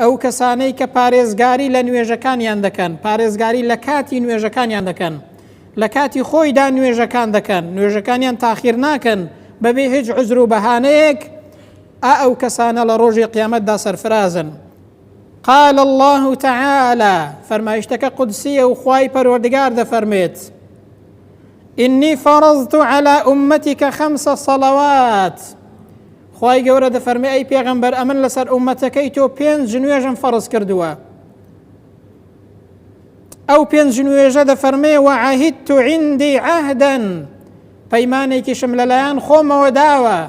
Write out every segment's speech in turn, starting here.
ئەو کەسانەی کە پارێزگاری لە نوێژەکانیان دەکەن، پارێزگاری لە کاتی نوێژەکانیان دەکەن، لە کاتی خۆیدا نوێژەکان دەکەن، نوێژەکانیان تاخیر ناکەن بەبێ هیچ عذر و بەهانەیەک، ئەو کەسانە لە ڕۆژی قیامەتدا سەرفرازن. قال الله تعالى فرمایشتەکە قودسیە و خوای پەروەردگار دەفەرمێت إني فرضت على أمتك 5 صلوات. خوای گەورە دەفەرمێ ئەی پێغەمبەر ئەمن لەسەر ئومەتەکەی تۆ 5 نوێژم فەرز کردووە. ئەو 5 نوێژە دەفەرمێ وعهدت عندي عهدا، پەیمانێکیشم لەلایەن خۆمەوە داوە.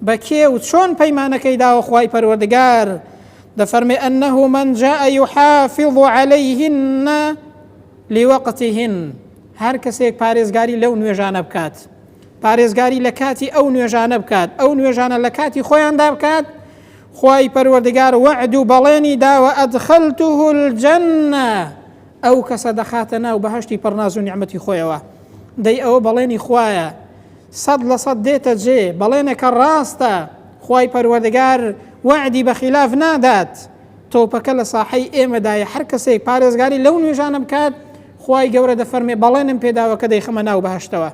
بە کێ و چۆن پەیمانەکەی داوە خوای پەروەردگار؟ دەفەرمێ أنه من جاء يحافظ عليهن لوقتهن، هەر کەسێک پارێزگاری لەو نوێژانە بکات، پارێزگاری لە کاتی ئەو نوێژانە بکات، ئەو نوێژانە لە کاتی خۆیاندا بکات، خوای پەروەردگار وعد و بەڵێنی داوە ئەدخەلته الجەنە، ئەو کەسە دەخاتە ناو بەهەشتی پڕناز و نیعمەتی خۆیەوە. دەی ئەوە بەڵێنی خوایە، 100% دێتە جێ، بەڵێنێکە ڕاستە، خوای پەروەردگار وعدی بەخلاف نادات. تۆپەکە لە ساحەی ئێمەدایە، هەر کەسێک پارێزگاری لەو نوێژانە بکات، خوای گەورە دەفەرمێ بەڵێنم پێداوە کە دەیخەمە ناو بەهەشتەوە.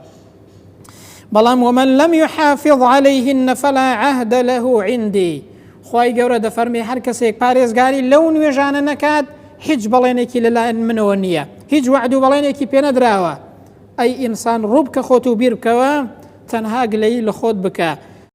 بەڵام ومن لم يحافظ عليهن فلا عهد له عندي، خوای گەورە دەفەرمێ هەر کەسێک پارێزگاری لەو نوێژانە نەکات، هیچ بەڵێنێکی لەلایەن منەوە نییە، هیچ وعد و بەڵێنێکی پێ نەدراوە. ئەی ئینسان ڕوو بکە خۆت و بیر بکەوە، تەنها گلەیی لە خۆت بکە.